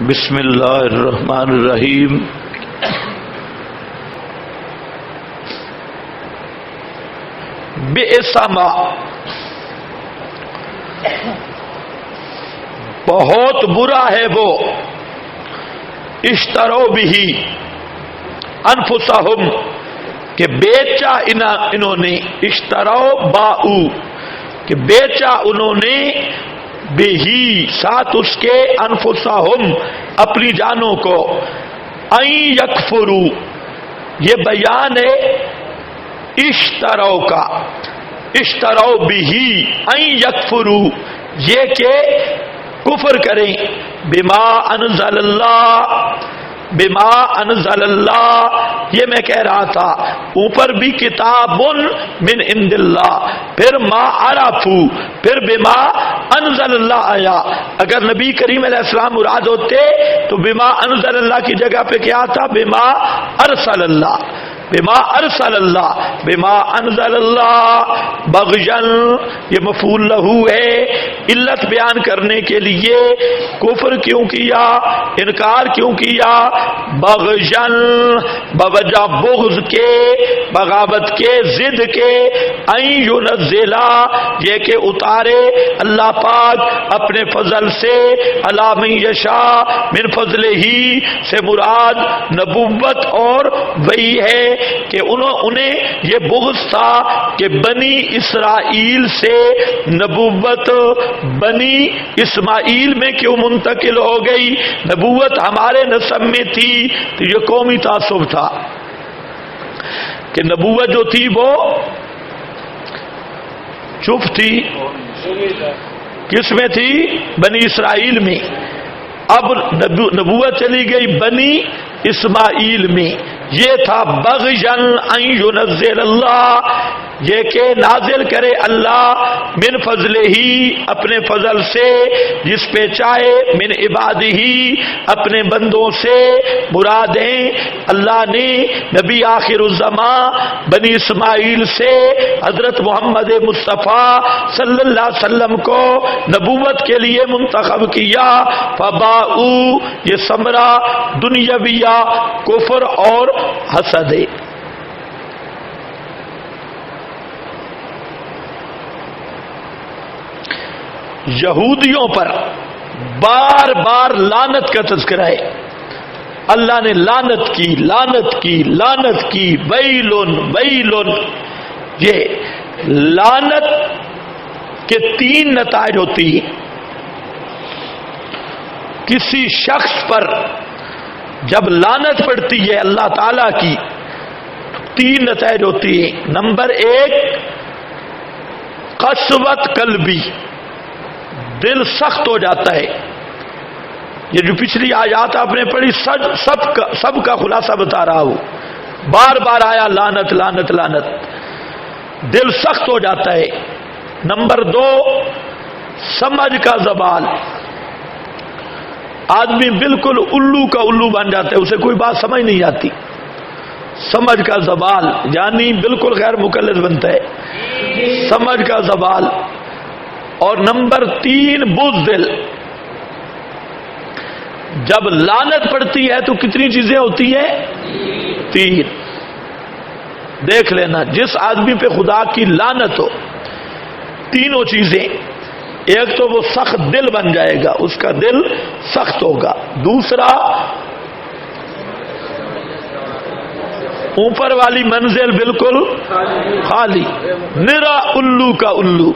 بسم اللہ الرحمن الرحیم۔ بئس ما، بہت برا ہے وہ، اشتروا بہ انفسہم، کہ بیچا انہوں نے، اشتروا باؤ، کہ بیچا انہوں نے، بہی ساتھ اس کے، انفسہم اپنی جانوں کو، این یکفروا، یہ بیان ہے اشتروا کا، اشتروا بہی این یکفروا، یہ کہ کفر کریں، بما انزل اللہ، بما انزل اللہ، یہ میں کہہ رہا تھا اوپر بھی کتاب من عند اللہ، پھر ما عرفوا، پھر بما انزل اللہ آیا۔ اگر نبی کریم علیہ السلام مراد ہوتے تو بما انزل اللہ کی جگہ پہ کیا تھا؟ بما ارسل اللہ، بما ارسل اللہ، بما انزل اللہ، بغیًا، یہ مفعول لہو ہے، علت بیان کرنے کے لیے، کفر کیوں کیا، انکار کیوں کیا، بغیًا، بوجہ بغض کے، بغاوت کے، ضد کے، ان ینزلا، یہ کہ اتارے اللہ پاک اپنے فضل سے، علی من یشاء من فضلہ سے مراد نبوت اور وہی ہے کہ انہیں یہ بغض تھا کہ بنی اسرائیل سے نبوت بنی اسماعیل میں کیوں منتقل ہو گئی، نبوت ہمارے نسب میں تھی، تو یہ قومی تعصب تھا کہ نبوت جو تھی وہ چپ تھی، کس میں تھی؟ بنی اسرائیل میں، اب نبوت چلی گئی بنی اسماعیل میں، یہ تھا بغیًا ان ینزل اللہ، یہ کہ نازل کرے اللہ من فضلہ اپنے فضل سے، جس پہ چاہے، من عبادہ اپنے بندوں سے، مرادیں اللہ نے نبی آخر الزمان بنی اسماعیل سے حضرت محمد مصطفیٰ صلی اللہ علیہ وسلم کو نبوت کے لیے منتخب کیا، فباؤ، یہ ثمرہ دنیاویہ کفر اور حسد ہے۔ یہودیوں پر بار بار لعنت کا تذکرہ ہے، اللہ نے لعنت کی، لعنت کی، لعنت کی، ویلن ویلن۔ یہ لعنت کے تین نتائج ہوتی ہیں، کسی شخص پر جب لعنت پڑتی ہے اللہ تعالی کی، تین نتائج ہوتی ہیں۔ نمبر ایک، قسوت قلبی، دل سخت ہو جاتا ہے، یہ جو پچھلی آیات آپ نے پڑھی سب کا خلاصہ بتا رہا ہوں، بار بار آیا لعنت لعنت لعنت، دل سخت ہو جاتا ہے۔ نمبر دو، سمجھ کا زوال، آدمی بالکل الو کا الو بن جاتا ہے، اسے کوئی بات سمجھ نہیں آتی، سمجھ کا زوال، یعنی بالکل غیر مکلف بنتا ہے، سمجھ کا زوال۔ اور نمبر تین، بزدل، جب لعنت پڑتی ہے تو کتنی چیزیں ہوتی ہیں؟ تین۔ دیکھ لینا، جس آدمی پہ خدا کی لعنت ہو، تینوں چیزیں، ایک تو وہ سخت دل بن جائے گا، اس کا دل سخت ہوگا، دوسرا اوپر والی منزل بالکل خالی، نرا الو کا الو،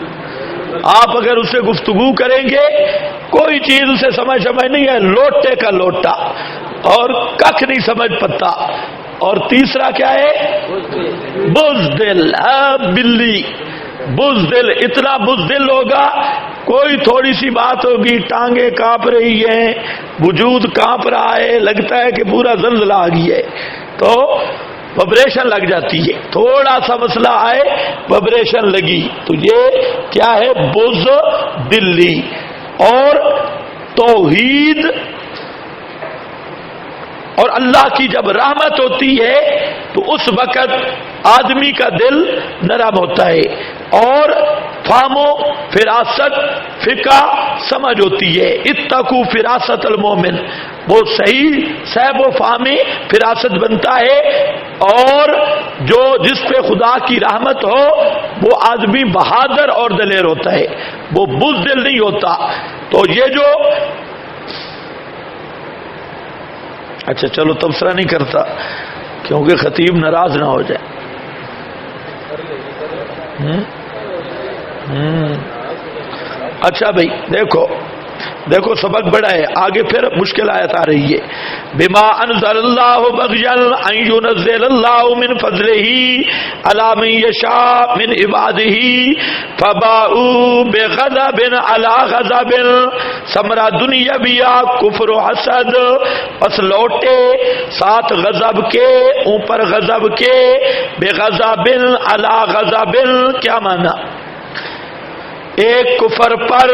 آپ اگر اسے گفتگو کریں گے کوئی چیز اسے سمجھ نہیں ہے، لوٹے کا لوٹا، اور ککھ نہیں سمجھ پتا۔ اور تیسرا کیا ہے؟ بزدل، بلی، بزدل، اتنا بزدل ہوگا، کوئی تھوڑی سی بات ہوگی ٹانگیں کانپ رہی ہیں، وجود کانپ رہا ہے، لگتا ہے کہ پورا زلزلہ آ گیا ہے، تو وبریشن لگ جاتی ہے، تھوڑا سا مسئلہ آئے وبریشن لگی، تو یہ کیا ہے؟ بزدلی۔ اور توحید اور اللہ کی جب رحمت ہوتی ہے تو اس وقت آدمی کا دل نرم ہوتا ہے، اور فہم و فراست، فقہ، سمجھ ہوتی ہے. اتقوا فراست المومن، وہ صحیح صحب و فہم فراست بنتا ہے، اور جو جس پہ خدا کی رحمت ہو وہ آدمی بہادر اور دلیر ہوتا ہے، وہ بزدل نہیں ہوتا. تو یہ جو اچھا چلو تبصرہ نہیں کرتا کیونکہ خطیب ناراض نہ ہو جائے. اچھا بھائی دیکھو سبق بڑا ہے، آگے پھر مشکل آیت آ رہی ہے. بما انزل اللہ بغیا ان ينزل اللہ من فضلہ علی من یشاء من عبادہ فباؤوا بغضب علی غضب. ثمرہ دنیاویہ کفر و حسد، پس لوٹے ساتھ غضب کے اوپر غضب کے، بغضب علی غضب. کیا معنی؟ ایک کفر پر،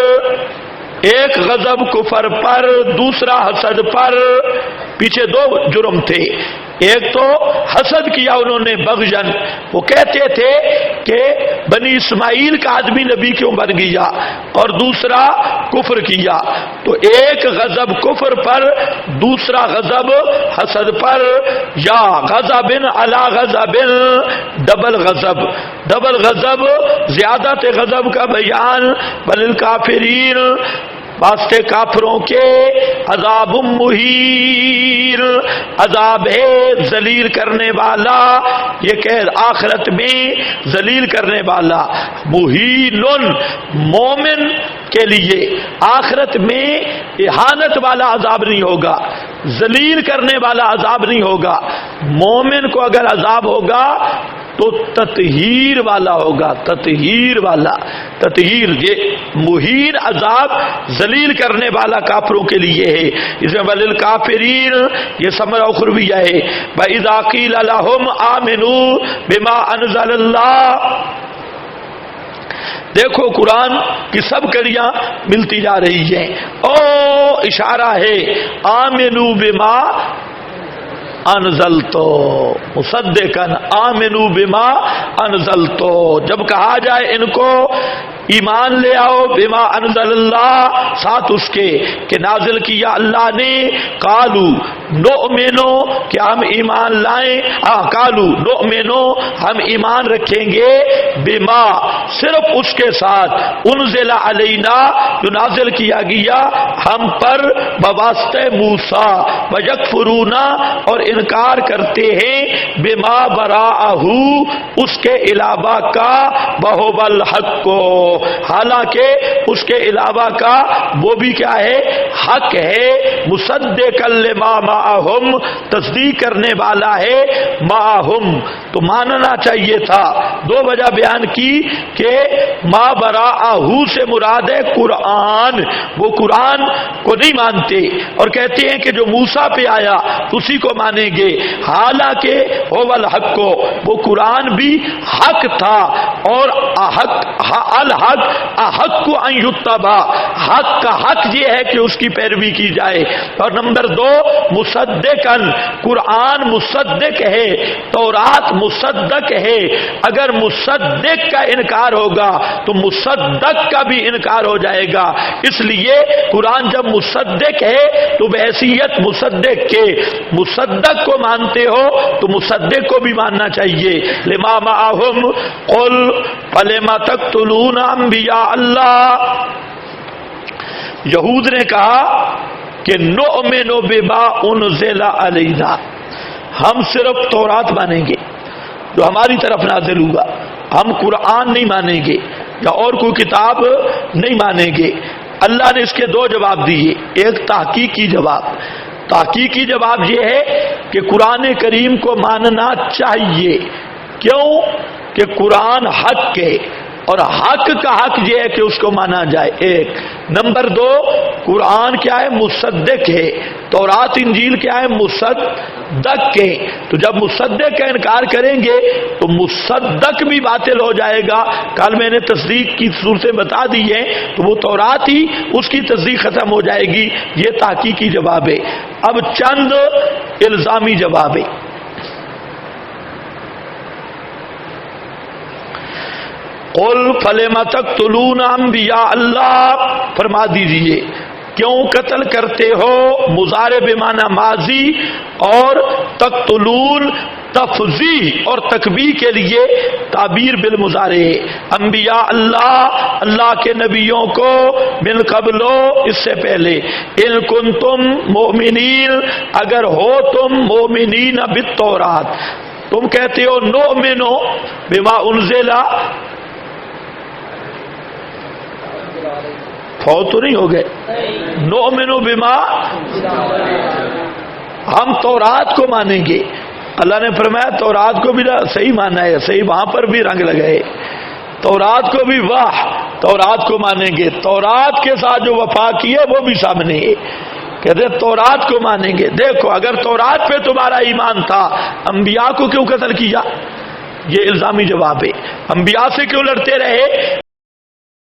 ایک غضب کفر پر، دوسرا حسد پر. پیچھے دو جرم تھے، ایک تو حسد کیا انہوں نے بغضاً، وہ کہتے تھے کہ بنی اسماعیل کا آدمی نبی کیوں بن گیا، اور دوسرا کفر کیا. تو ایک غضب کفر پر، دوسرا غضب حسد پر. یا غضب علی غضب، ڈبل غضب. ڈبل غضب زیادت غضب کا بیان. وللکافرین، واسطے کافروں کے عذاب مہین، عذاب ہے ذلیل کرنے والا. یہ کہ آخرت میں ذلیل کرنے والا. مہین مومن کے لیے آخرت میں اہانت والا عذاب نہیں ہوگا، ذلیل کرنے والا عذاب نہیں ہوگا. مومن کو اگر عذاب ہوگا تو تطہیر والا ہوگا، تطہیر والا. تطہیر یہ مہین عذاب ذلیل کرنے والا کافروں کے لیے ہے. اس میں وللکافرین یہ ثمرہ اخرویہ ہے. وَإِذَا قِيلَ لَهُمْ آمِنُوا بِمَا أَنزَلَ اللَّهُ. دیکھو قرآن کی سب کڑیاں ملتی جا رہی ہیں. اشارہ ہے آمنوا بما انزلتو مصدقاً، آمنوا بما انزلتو. جب کہا جائے ان کو ایمان لے آؤ بما انزل اللہ، ساتھ اس کے کہ نازل کیا اللہ نے. قالو نؤمنو، کہ ہم ایمان لائیں. قالو نؤمنو، ہم ایمان رکھیں گے. بما، صرف اس کے ساتھ. انزل علینا، جو نازل کیا گیا ہم پر بواسطہ موسیٰ. ویکفرون، اور انکار کرتے ہیں بما براءہ، اس کے علاوہ کا. وہو الحق کو، حالانکہ اس کے علاوہ کا وہ بھی کیا ہے؟ حق ہے. مصدقا لما معہم، تصدیق کرنے والا ہے معہم. تو ماننا چاہیے تھا. دو وجہ بیان کی کہ ما براءہ سے مراد ہے قرآن. وہ قرآن کو نہیں مانتے اور کہتے ہیں کہ جو موسیٰ پہ آیا اسی کو مانیں گے. حالانکہ هو الحق کو، وہ قرآن بھی حق تھا. اور الحق احق ان یتبع، حق کا حق یہ ہے کہ اس کی پیروی کی جائے. اور نمبر دو مصدقاً، قرآن مصدق ہے، تورات مصدق ہے. اگر مصدق کا انکار ہوگا تو مصدق کا بھی انکار ہو جائے گا. اس لیے قرآن جب مصدق ہے تو بحیثیت مصدق کے، مصدق کو مانتے ہو تو مصدق کو بھی ماننا چاہیے. لما معہم قل فلم تقتلون انبیاء اللہ. یہود نے کہا کہ نؤمن بما انزل علینا، ہم صرف تورات مانیں گے جو ہماری طرف نازل ہوا، ہم قرآن نہیں مانیں گے یا اور کوئی کتاب نہیں مانیں گے. اللہ نے اس کے دو جواب دیے. ایک تحقیقی جواب. تحقیقی جواب یہ ہے کہ قرآن کریم کو ماننا چاہیے. کیوں؟ کہ قرآن حق ہے اور حق کا حق یہ ہے کہ اس کو مانا جائے. ایک. نمبر دو، قرآن کیا ہے؟ مصدق ہے. تورات انجیل کیا ہے؟ مصدق ہے. تو جب مصدق کا انکار کریں گے تو مصدق بھی باطل ہو جائے گا. کل میں نے تصدیق کی صورتیں بتا دی ہیں، تو وہ تورات ہی اس کی تصدیق ختم ہو جائے گی. یہ تحقیقی جواب ہے. اب چند الزامی جواب ہے. قل فلم تقتلون انبیاء اللہ، فرما دیجئے کیوں قتل کرتے ہو، مضارع بمعنی ماضی، اور تقتلون تفضیح اور تکبیر کے لیے تعبیر بالمضارع، انبیاء اللہ، اللہ کے نبیوں کو، من قبلو اس سے پہلے، ان کنتم مؤمنین اگر ہو تم مؤمنین بالتورات، تم کہتے ہو نؤمنو بما انزل، فوت تو نہیں ہو گئے، نؤمنو بما، ہم تورات کو مانیں گے۔ اللہ نے فرمایا تورات کو بھی صحیح مانا ہے، صحیح وہاں پر بھی رنگ لگائے، تورات کو بھی، واہ تورات کو مانیں گے، تورات کے ساتھ جو وفا کی ہے وہ بھی سامنے ہے، کہتے ہیں تورات کو مانیں گے۔ دیکھو اگر تورات پہ تمہارا ایمان تھا، انبیاء کو کیوں قتل کیا؟ یہ الزامی جواب ہے، انبیاء سے کیوں لڑتے رہے؟